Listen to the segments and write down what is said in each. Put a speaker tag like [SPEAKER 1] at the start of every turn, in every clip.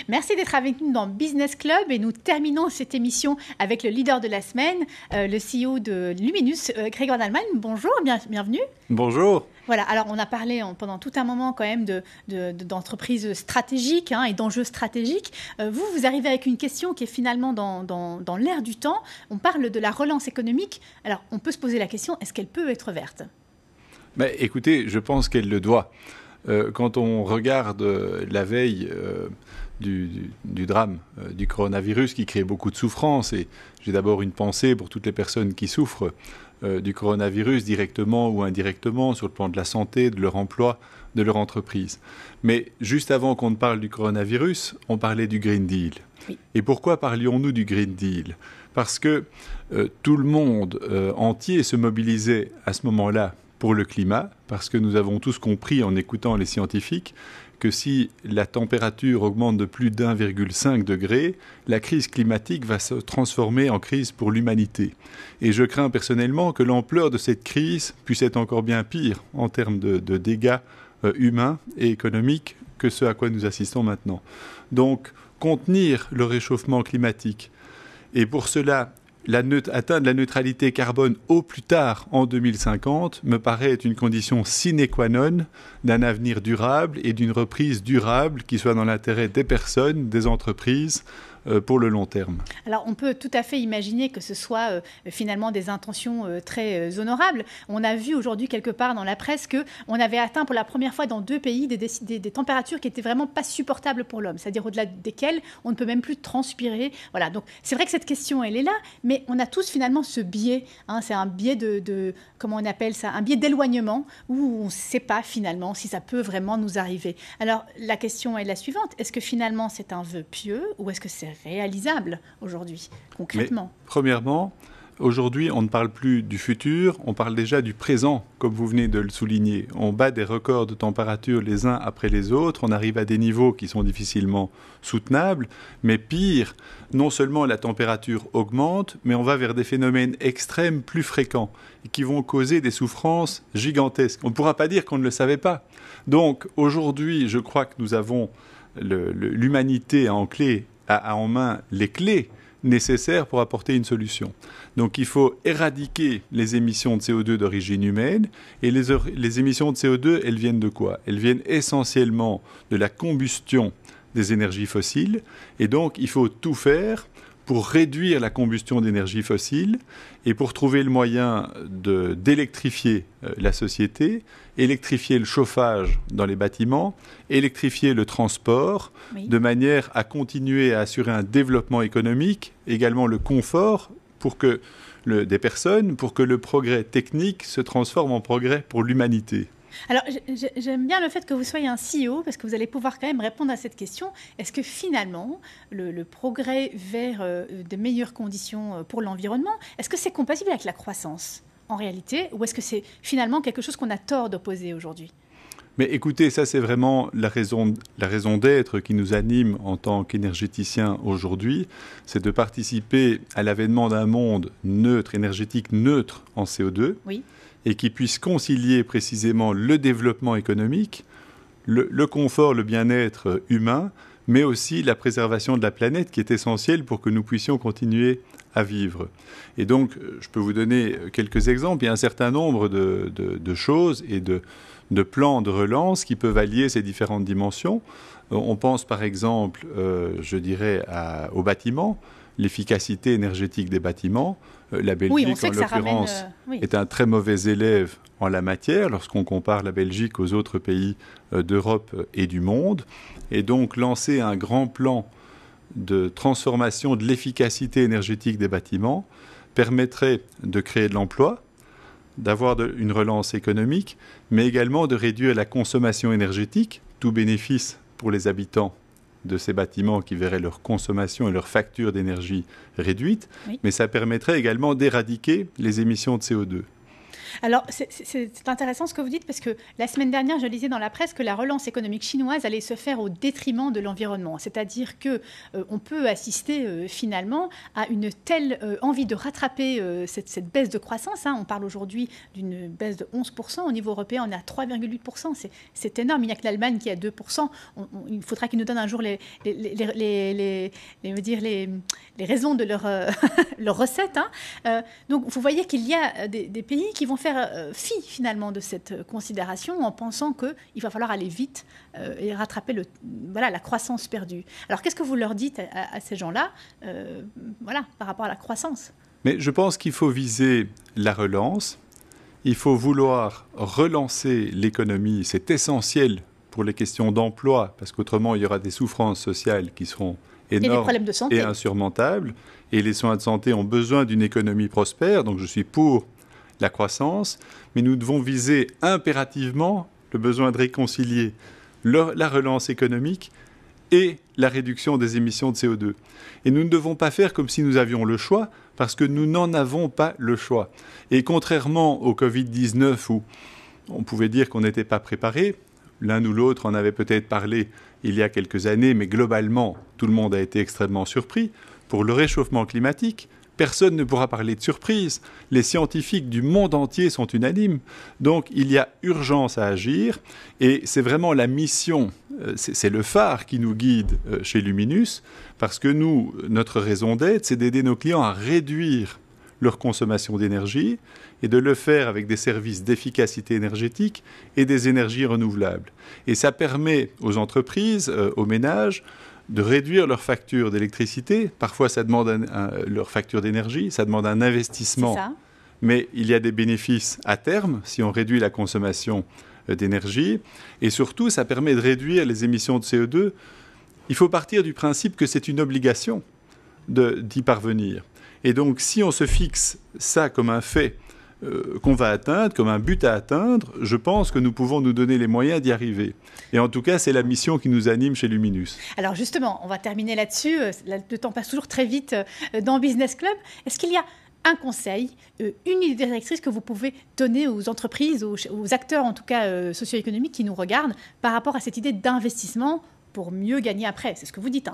[SPEAKER 1] Merci d'être avec nous dans Business Club et nous terminons cette émission avec le leader de la semaine, le CEO de Luminus, Grégoire Dallemagne. Bonjour, bienvenue.
[SPEAKER 2] Bonjour.
[SPEAKER 1] Voilà, alors on a parlé pendant tout un moment quand même d'entreprises stratégiques et d'enjeux stratégiques. Vous arrivez avec une question qui est finalement dans l'air du temps. On parle de la relance économique. Alors on peut se poser la question, est-ce qu'elle peut être verte ?
[SPEAKER 2] Mais écoutez, je pense qu'elle le doit. Quand on regarde la veille du drame du coronavirus qui crée beaucoup de souffrance, et j'ai d'abord une pensée pour toutes les personnes qui souffrent du coronavirus directement ou indirectement sur le plan de la santé, de leur emploi, de leur entreprise. Mais juste avant qu'on ne parle du coronavirus, on parlait du Green Deal.
[SPEAKER 1] Oui.
[SPEAKER 2] Et pourquoi parlions-nous du Green Deal ? Parce que tout le monde entier se mobilisait à ce moment-là pour le climat, parce que nous avons tous compris en écoutant les scientifiques que si la température augmente de plus d'1,5 degré, la crise climatique va se transformer en crise pour l'humanité. Et je crains personnellement que l'ampleur de cette crise puisse être encore bien pire en termes de dégâts humains et économiques que ce à quoi nous assistons maintenant. Donc, contenir le réchauffement climatique, et pour cela, atteindre la neutralité carbone au plus tard en 2050 me paraît être une condition sine qua non d'un avenir durable et d'une reprise durable qui soit dans l'intérêt des personnes, des entreprises, pour le long terme.
[SPEAKER 1] Alors, on peut tout à fait imaginer que ce soit finalement des intentions très honorables. On a vu aujourd'hui quelque part dans la presse qu'on avait atteint pour la première fois dans 2 pays des températures qui n'étaient vraiment pas supportables pour l'homme, c'est-à-dire au-delà desquelles on ne peut même plus transpirer. Voilà, donc c'est vrai que cette question, elle est là, mais on a tous finalement ce biais. C'est un biais comment on appelle ça, un biais d'éloignement où on ne sait pas finalement si ça peut vraiment nous arriver. Alors, la question est la suivante. Est-ce que finalement c'est un vœu pieux ou est-ce que c'est réalisable aujourd'hui, concrètement?
[SPEAKER 2] Mais, premièrement, aujourd'hui, on ne parle plus du futur, on parle déjà du présent, comme vous venez de le souligner. On bat des records de température les uns après les autres, on arrive à des niveaux qui sont difficilement soutenables, mais pire, non seulement la température augmente, mais on va vers des phénomènes extrêmes plus fréquents et qui vont causer des souffrances gigantesques. On ne pourra pas dire qu'on ne le savait pas. Donc, aujourd'hui, je crois que nous avons l'humanité a en main les clés nécessaires pour apporter une solution. Donc il faut éradiquer les émissions de CO2 d'origine humaine. Et les émissions de CO2, elles viennent de quoi ? Elles viennent essentiellement de la combustion des énergies fossiles. Et donc il faut tout faire pour réduire la combustion d'énergie fossile et pour trouver le moyen d'électrifier la société, électrifier le chauffage dans les bâtiments, électrifier le transport,
[SPEAKER 1] oui,
[SPEAKER 2] de manière à continuer à assurer un développement économique, également le confort des personnes, pour que le progrès technique se transforme en progrès pour l'humanité.
[SPEAKER 1] Alors, j'aime bien le fait que vous soyez un CEO parce que vous allez pouvoir quand même répondre à cette question. Est-ce que finalement, le progrès vers de meilleures conditions pour l'environnement, est-ce que c'est compatible avec la croissance en réalité, ou est-ce que c'est finalement quelque chose qu'on a tort d'opposer aujourd'hui ?
[SPEAKER 2] Mais écoutez, ça c'est vraiment la raison d'être qui nous anime en tant qu'énergéticiens aujourd'hui, c'est de participer à l'avènement d'un monde neutre, énergétique neutre en CO2,
[SPEAKER 1] oui,
[SPEAKER 2] et qui puisse concilier précisément le développement économique, le confort, le bien-être humain, mais aussi la préservation de la planète qui est essentielle pour que nous puissions continuer à vivre. Et donc, je peux vous donner quelques exemples. Il y a un certain nombre de choses et de plans de relance qui peuvent allier ces différentes dimensions. On pense par exemple, je dirais, aux bâtiments, l'efficacité énergétique des bâtiments. La Belgique,
[SPEAKER 1] oui,
[SPEAKER 2] en l'occurrence, est un très mauvais élève en la matière lorsqu'on compare la Belgique aux autres pays d'Europe et du monde. Et donc, lancer un grand plan de transformation de l'efficacité énergétique des bâtiments permettrait de créer de l'emploi, d'avoir une relance économique, mais également de réduire la consommation énergétique, tout bénéfice pour les habitants de ces bâtiments qui verraient leur consommation et leur facture d'énergie réduite,
[SPEAKER 1] oui,
[SPEAKER 2] mais ça permettrait également d'éradiquer les émissions de CO2.
[SPEAKER 1] Alors, c'est intéressant ce que vous dites, parce que la semaine dernière, je lisais dans la presse que la relance économique chinoise allait se faire au détriment de l'environnement. C'est-à-dire qu'on peut assister finalement à une telle envie de rattraper cette baisse de croissance. On parle aujourd'hui d'une baisse de 11%. Au niveau européen, on est à 3,8%. C'est énorme. Il n'y a que l'Allemagne qui est à 2%. Il faudra qu'ils nous donnent un jour les raisons de leur recette. Donc, vous voyez qu'il y a des pays qui vont faire fi finalement de cette considération en pensant qu'il va falloir aller vite et rattraper la croissance perdue. Alors qu'est-ce que vous leur dites à ces gens-là par rapport à la croissance?
[SPEAKER 2] Mais je pense qu'il faut viser la relance, il faut vouloir relancer l'économie, c'est essentiel pour les questions d'emploi, parce qu'autrement il y aura des souffrances sociales qui seront énormes et insurmontables, et les soins de santé ont besoin d'une économie prospère, donc je suis pour la croissance, mais nous devons viser impérativement le besoin de réconcilier la relance économique et la réduction des émissions de CO2. Et nous ne devons pas faire comme si nous avions le choix, parce que nous n'en avons pas le choix. Et contrairement au Covid-19, où on pouvait dire qu'on n'était pas préparé, l'un ou l'autre en avait peut-être parlé il y a quelques années, mais globalement, tout le monde a été extrêmement surpris. Pour le réchauffement climatique, personne ne pourra parler de surprise. Les scientifiques du monde entier sont unanimes. Donc, il y a urgence à agir. Et c'est vraiment la mission, c'est le phare qui nous guide chez Luminus, parce que notre raison d'être, c'est d'aider nos clients à réduire leur consommation d'énergie et de le faire avec des services d'efficacité énergétique et des énergies renouvelables. Et ça permet aux entreprises, aux ménages, de réduire leur facture d'électricité. Parfois, ça demande leur facture d'énergie, ça demande un investissement. Mais il y a des bénéfices à terme si on réduit la consommation d'énergie. Et surtout, ça permet de réduire les émissions de CO2. Il faut partir du principe que c'est une obligation d'y parvenir. Et donc, si on se fixe ça comme un fait qu'on va atteindre, comme un but à atteindre, je pense que nous pouvons nous donner les moyens d'y arriver. Et en tout cas, c'est la mission qui nous anime chez Luminus.
[SPEAKER 1] Alors justement, on va terminer là-dessus. Le temps passe toujours très vite dans Business Club. Est-ce qu'il y a un conseil, une idée directrice que vous pouvez donner aux entreprises, aux acteurs en tout cas socio-économiques qui nous regardent par rapport à cette idée d'investissement pour mieux gagner après? C'est ce que vous dites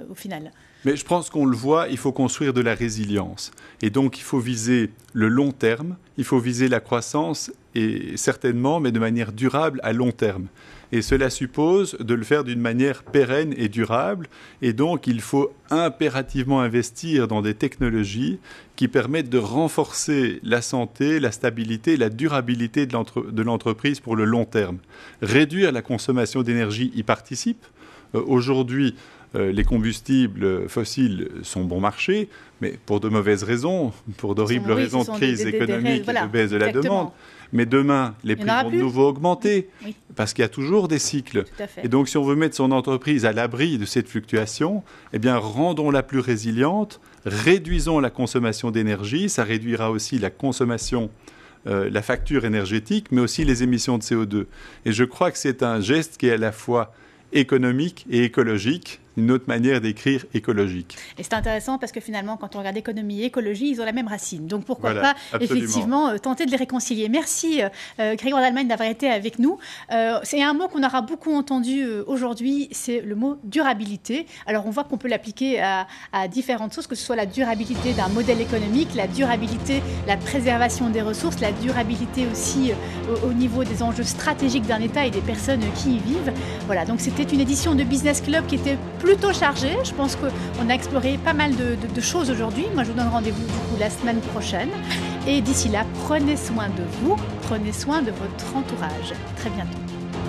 [SPEAKER 1] au final.
[SPEAKER 2] Mais je pense qu'on le voit, il faut construire de la résilience. Et donc, il faut viser le long terme, il faut viser la croissance, et certainement, mais de manière durable à long terme. Et cela suppose de le faire d'une manière pérenne et durable. Et donc, il faut impérativement investir dans des technologies qui permettent de renforcer la santé, la stabilité, la durabilité de l'entreprise pour le long terme. Réduire la consommation d'énergie y participe. Aujourd'hui, les combustibles fossiles sont bon marché, mais pour de mauvaises raisons, pour d'horribles raisons de crise économique et de baisse de la demande. Mais demain, les prix vont de nouveau augmenter, parce qu'il y a toujours des cycles. Et donc, si on veut mettre son entreprise à l'abri de cette fluctuation, eh bien, rendons-la plus résiliente, réduisons la consommation d'énergie, ça réduira aussi la consommation, la facture énergétique, mais aussi les émissions de CO2. Et je crois que c'est un geste qui est à la fois économique et écologique, une autre manière d'écrire écologique.
[SPEAKER 1] Et c'est intéressant parce que finalement, quand on regarde économie et écologie, ils ont la même racine. Donc pourquoi pas, effectivement, tenter de les réconcilier. Merci Grégoire Dallemagne d'avoir été avec nous. C'est un mot qu'on aura beaucoup entendu aujourd'hui, c'est le mot durabilité. Alors on voit qu'on peut l'appliquer à différentes choses, que ce soit la durabilité d'un modèle économique, la durabilité, la préservation des ressources, la durabilité aussi au niveau des enjeux stratégiques d'un État et des personnes qui y vivent. Voilà, donc c'était une édition de Business Club qui était plutôt chargée. Je pense qu'on a exploré pas mal de choses aujourd'hui. Moi, je vous donne rendez-vous du coup la semaine prochaine. Et d'ici là, prenez soin de vous, prenez soin de votre entourage. Très bientôt.